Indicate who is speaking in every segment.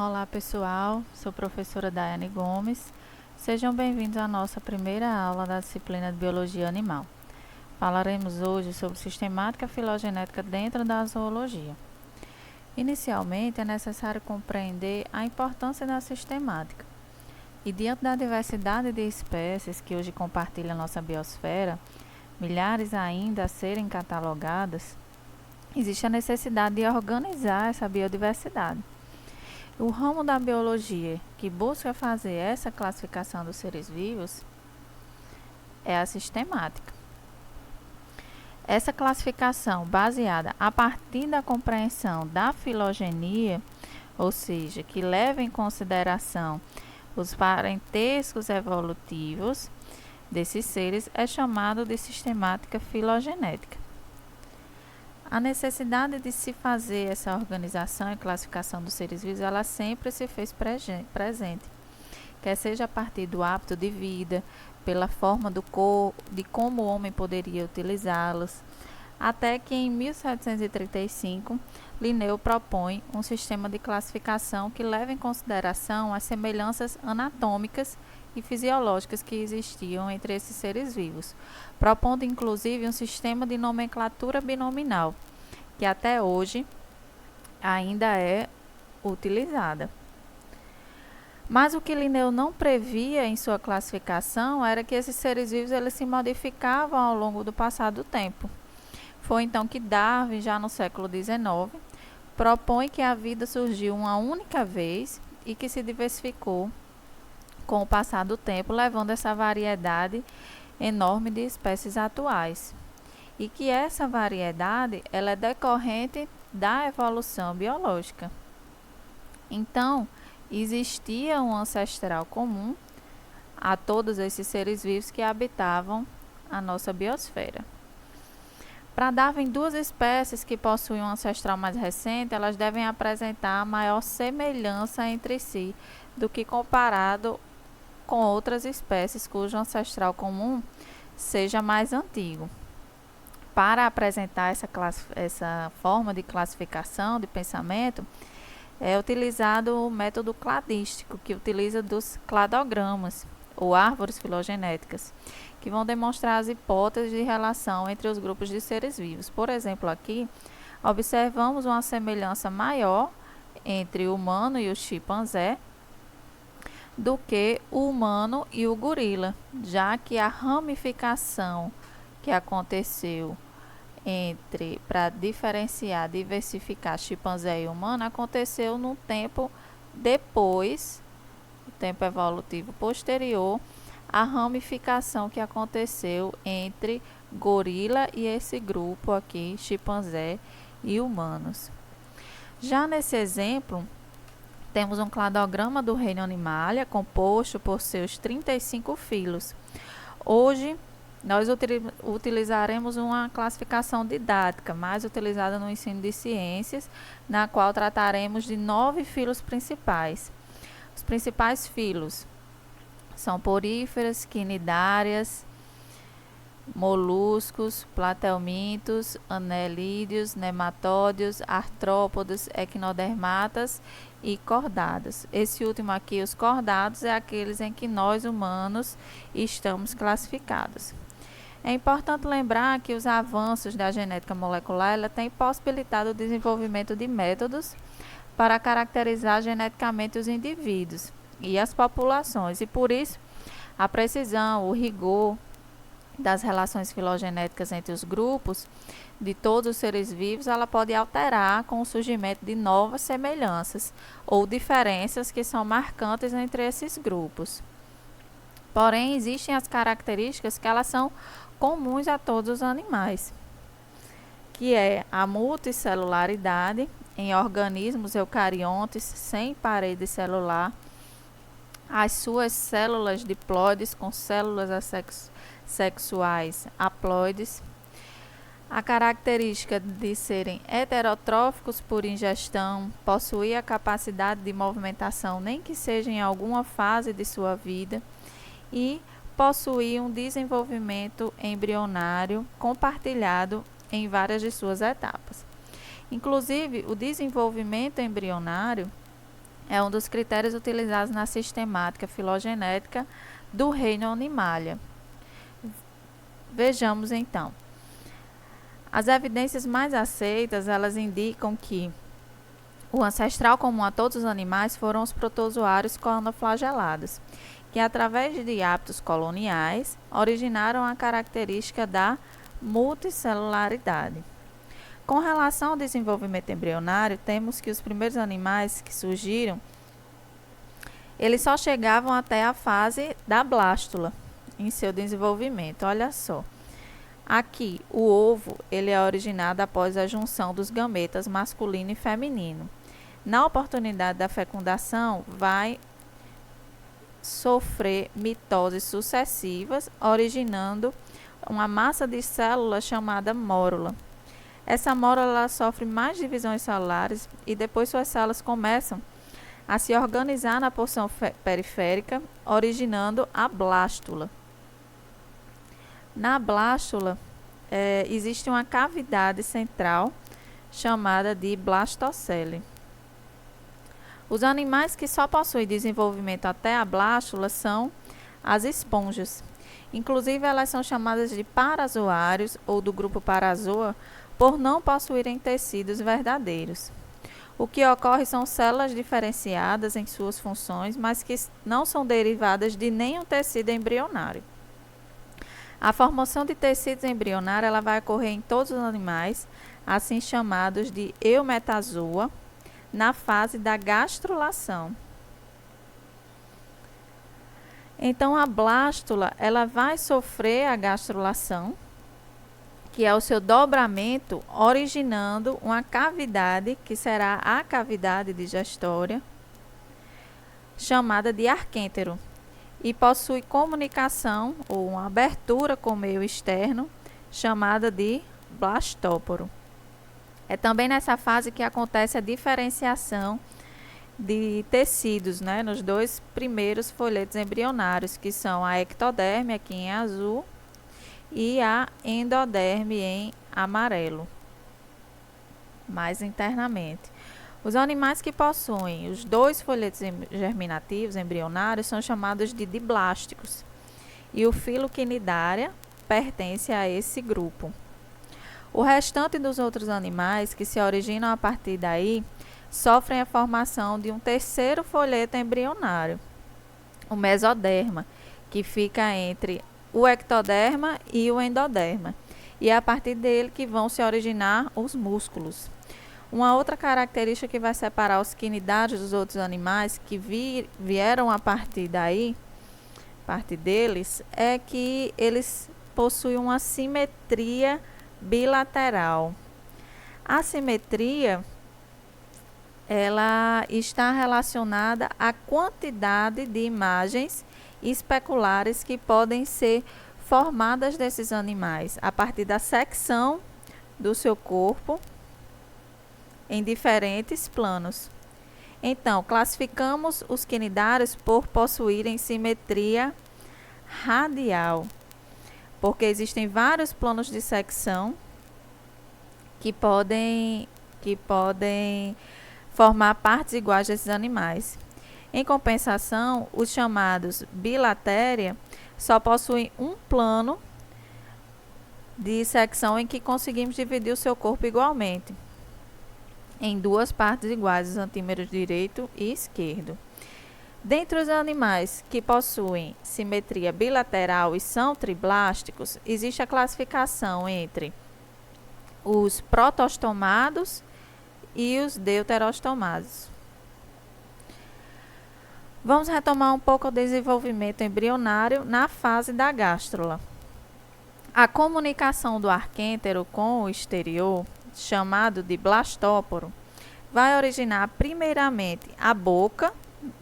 Speaker 1: Olá pessoal, sou professora Daiane Gomes. Sejam bem-vindos à nossa primeira aula da disciplina de Biologia Animal. Falaremos hoje sobre sistemática filogenética dentro da zoologia. Inicialmente, é necessário compreender a importância da sistemática. E diante da diversidade de espécies que hoje compartilham nossa biosfera, milhares ainda a serem catalogadas, existe a necessidade de organizar essa biodiversidade. O ramo da biologia que busca fazer essa classificação dos seres vivos é a sistemática. Essa classificação, baseada a partir da compreensão da filogenia, ou seja, que leva em consideração os parentescos evolutivos desses seres, é chamado de sistemática filogenética. A necessidade de se fazer essa organização e classificação dos seres vivos, ela sempre se fez presente, quer seja a partir do hábito de vida, pela forma de como o homem poderia utilizá-los, até que em 1735, Linneu propõe um sistema de classificação que leva em consideração as semelhanças anatômicas e fisiológicas que existiam entre esses seres vivos, propondo inclusive um sistema de nomenclatura binominal, que até hoje ainda é utilizada. Mas o que Linneu não previa em sua classificação era que esses seres vivos eles se modificavam ao longo do passar do tempo. Foi então que Darwin, já no século XIX, propõe que a vida surgiu uma única vez e que se diversificou com o passar do tempo, levando essa variedade enorme de espécies atuais. E que essa variedade ela é decorrente da evolução biológica. Então, existia um ancestral comum a todos esses seres vivos que habitavam a nossa biosfera. Para Darwin, duas espécies que possuem um ancestral mais recente, elas devem apresentar maior semelhança entre si do que comparado com outras espécies cujo ancestral comum seja mais antigo. Para apresentar essa forma de classificação de pensamento, é utilizado o método cladístico, que utiliza dos cladogramas, ou árvores filogenéticas, que vão demonstrar as hipóteses de relação entre os grupos de seres vivos. Por exemplo, aqui, observamos uma semelhança maior entre o humano e o chimpanzé do que o humano e o gorila, já que a ramificação que aconteceu para diferenciar, diversificar chimpanzé e humano, aconteceu no tempo depois, o tempo evolutivo posterior, à ramificação que aconteceu entre gorila e esse grupo aqui, chimpanzé e humanos. Já nesse exemplo, temos um cladograma do reino Animalia, composto por seus 35 filos. Hoje, nós utilizaremos uma classificação didática, mais utilizada no ensino de ciências, na qual trataremos de 9 filos principais. Os principais filos são poríferas, quinidárias, moluscos, platelmintos, anelídeos, nematódeos, artrópodos, equinodermatas e cordados. Esse último aqui, os cordados, é aqueles em que nós humanos estamos classificados. É importante lembrar que os avanços da genética molecular ela tem possibilitado o desenvolvimento de métodos para caracterizar geneticamente os indivíduos e as populações, e por isso a precisão, o rigor das relações filogenéticas entre os grupos de todos os seres vivos, ela pode alterar com o surgimento de novas semelhanças ou diferenças que são marcantes entre esses grupos. Porém, existem as características que elas são comuns a todos os animais, que é a multicelularidade em organismos eucariontes sem parede celular, as suas células diploides com células sexuais haploides, a característica de serem heterotróficos por ingestão, possuir a capacidade de movimentação nem que seja em alguma fase de sua vida e possuir um desenvolvimento embrionário compartilhado em várias de suas etapas. Inclusive, o desenvolvimento embrionário é um dos critérios utilizados na sistemática filogenética do reino Animalia. Vejamos então. As evidências mais aceitas, elas indicam que o ancestral comum a todos os animais foram os protozoários colonoflagelados, que através de hábitos coloniais originaram a característica da multicelularidade. Com relação ao desenvolvimento embrionário, temos que os primeiros animais que surgiram, eles só chegavam até a fase da blástula em seu desenvolvimento. Olha só. Aqui, o ovo ele é originado após a junção dos gametas masculino e feminino. Na oportunidade da fecundação, vai sofrer mitoses sucessivas, originando uma massa de células chamada mórula. Essa mórula sofre mais divisões celulares e depois suas células começam a se organizar na porção periférica, originando a blástula. Na blástula, existe uma cavidade central chamada de blastocele. Os animais que só possuem desenvolvimento até a blástula são as esponjas. Inclusive, elas são chamadas de parazoários ou do grupo Parazoa por não possuírem tecidos verdadeiros. O que ocorre são células diferenciadas em suas funções, mas que não são derivadas de nenhum tecido embrionário. A formação de tecidos embrionários ela vai ocorrer em todos os animais, assim chamados de eumetazoa, na fase da gastrulação. Então, a blástula ela vai sofrer a gastrulação, que é o seu dobramento, originando uma cavidade, que será a cavidade digestória, chamada de arquêntero, e possui comunicação ou uma abertura com o meio externo, chamada de blastóporo. É também nessa fase que acontece a diferenciação de tecidos, né, nos dois primeiros folhetos embrionários, que são a ectoderme, aqui em azul, e a endoderme em amarelo, mais internamente. Os animais que possuem os dois folhetos germinativos embrionários são chamados de diblásticos, e o filo Cnidaria pertence a esse grupo. O restante dos outros animais que se originam a partir daí sofrem a formação de um terceiro folheto embrionário, o mesoderma, que fica entre o ectoderma e o endoderma, e é a partir dele que vão se originar os músculos. Uma outra característica que vai separar os cnidários dos outros animais que vieram a partir daí, parte deles, é que eles possuem uma simetria bilateral. A simetria ela está relacionada à quantidade de imagens especulares que podem ser formadas desses animais a partir da secção do seu corpo em diferentes planos. Então, classificamos os cnidários por possuírem simetria radial, porque existem vários planos de secção que podem formar partes iguais desses animais. Em compensação, os chamados bilatéria só possuem um plano de secção em que conseguimos dividir o seu corpo igualmente em duas partes iguais, os antímeros direito e esquerdo. Dentre os animais que possuem simetria bilateral e são triblásticos, existe a classificação entre os protostomados e os deuterostomados. Vamos retomar um pouco o desenvolvimento embrionário na fase da gástrula. A comunicação do arquêntero com o exterior, chamado de blastóporo, vai originar primeiramente a boca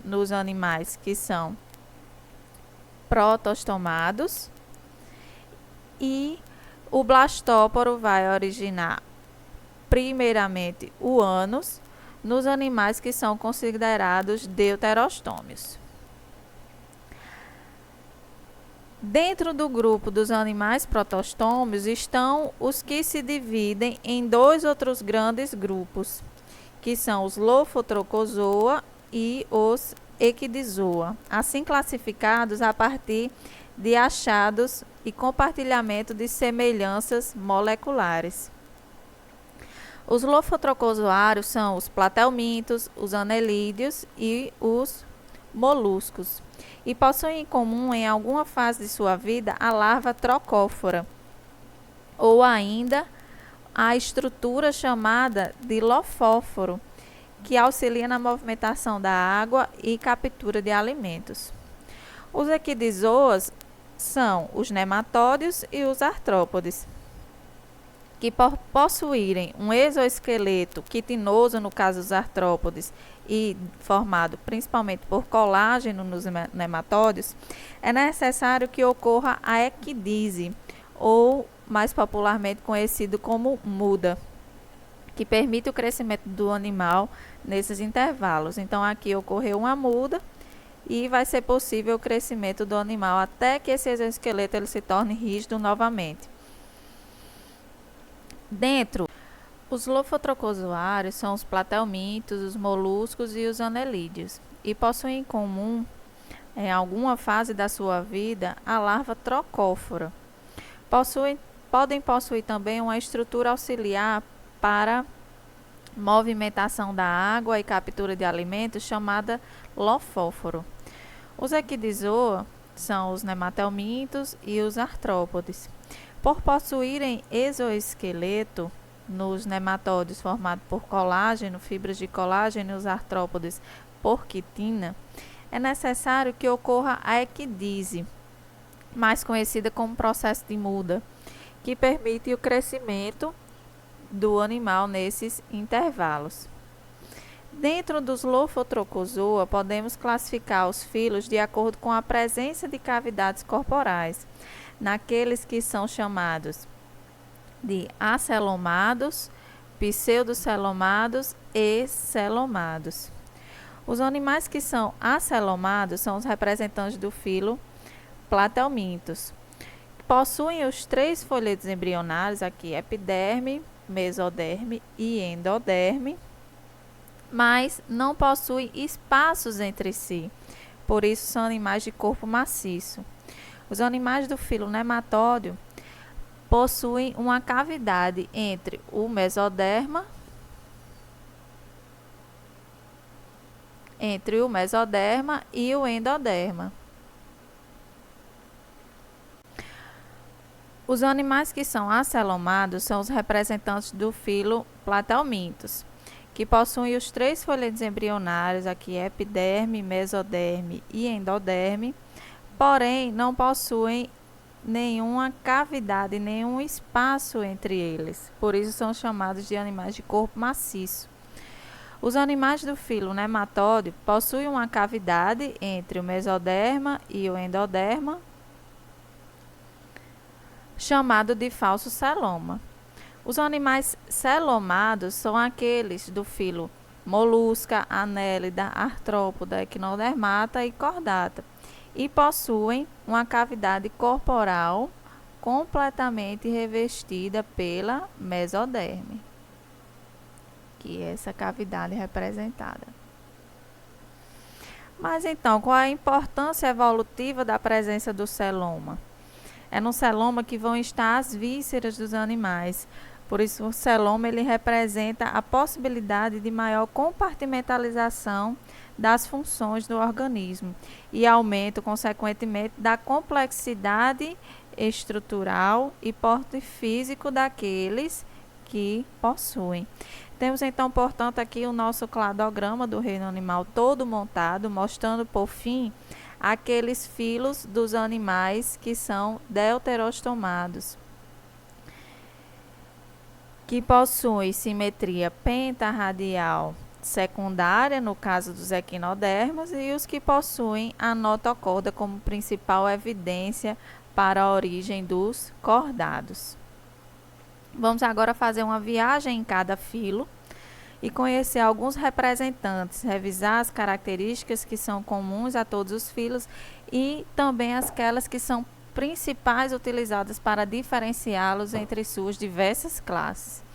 Speaker 1: nos animais que são protostomados, e o blastóporo vai originar primeiramente o ânus nos animais que são considerados deuterostômios. Dentro do grupo dos animais protostômios estão os que se dividem em dois outros grandes grupos, que são os Lophotrochozoa e os Equidizoa, assim classificados a partir de achados e compartilhamento de semelhanças moleculares. Os lofotrocozoários são os platelmintos, os anelídeos e os moluscos, e possuem em comum em alguma fase de sua vida a larva trocófora, ou ainda a estrutura chamada de lofóforo, que auxilia na movimentação da água e captura de alimentos. Os equidizoas são os nematódios e os artrópodes, que por possuírem um exoesqueleto quitinoso no caso dos artrópodes e formado principalmente por colágeno nos nematódios, é necessário que ocorra a equidise, ou mais popularmente conhecido como muda, que permite o crescimento do animal nesses intervalos. Então aqui ocorreu uma muda e vai ser possível o crescimento do animal até que esse exoesqueleto ele se torne rígido novamente. Os lofotrocozoários são os platelmintos, os moluscos e os anelídeos, e possuem em comum, em alguma fase da sua vida, a larva trocófora. Podem possuir também uma estrutura auxiliar para movimentação da água e captura de alimentos chamada lofóforo. Os equidizoa são os nematelmintos e os artrópodes. Por possuírem exoesqueleto nos nematódios formado por colágeno, fibras de colágeno e os artrópodes por quitina, é necessário que ocorra a equidise, mais conhecida como processo de muda, que permite o crescimento do animal nesses intervalos. Dentro dos lofotrocozoa, podemos classificar os filos de acordo com a presença de cavidades corporais, naqueles que são chamados de acelomados, pseudocelomados e celomados. Os animais que são acelomados são os representantes do filo platelmintos. Possuem os 3 folhetos embrionários, aqui epiderme, mesoderme e endoderme, mas não possuem espaços entre si, por isso são animais de corpo maciço. Os animais do filo nematódio possuem uma cavidade entre o mesoderma e o endoderma. Os animais que são acelomados são os representantes do filo platelmintos, que possuem os 3 folhetos embrionários, aqui epiderme, mesoderme e endoderme, porém não possuem nenhuma cavidade, nenhum espaço entre eles, por isso são chamados de animais de corpo maciço. Os animais do filo nematódio possuem uma cavidade entre o mesoderma e o endoderma, chamado de falso celoma. Os animais celomados são aqueles do filo molusca, anélida, artrópoda, equinodermata e cordata, e possuem uma cavidade corporal completamente revestida pela mesoderme, que é essa cavidade representada. Mas então, qual é a importância evolutiva da presença do celoma? É no celoma que vão estar as vísceras dos animais. Por isso, o celoma ele representa a possibilidade de maior compartimentalização das funções do organismo e aumento, consequentemente, da complexidade estrutural e porte físico daqueles que possuem. Temos então, portanto, aqui o nosso cladograma do reino animal todo montado, mostrando, por fim, aqueles filos dos animais que são deuterostomados, que possuem simetria pentarradial secundária, no caso dos equinodermos, e os que possuem a notocorda como principal evidência para a origem dos cordados. Vamos agora fazer uma viagem em cada filo e conhecer alguns representantes, revisar as características que são comuns a todos os filos e também aquelas que são principais utilizadas para diferenciá-los entre suas diversas classes.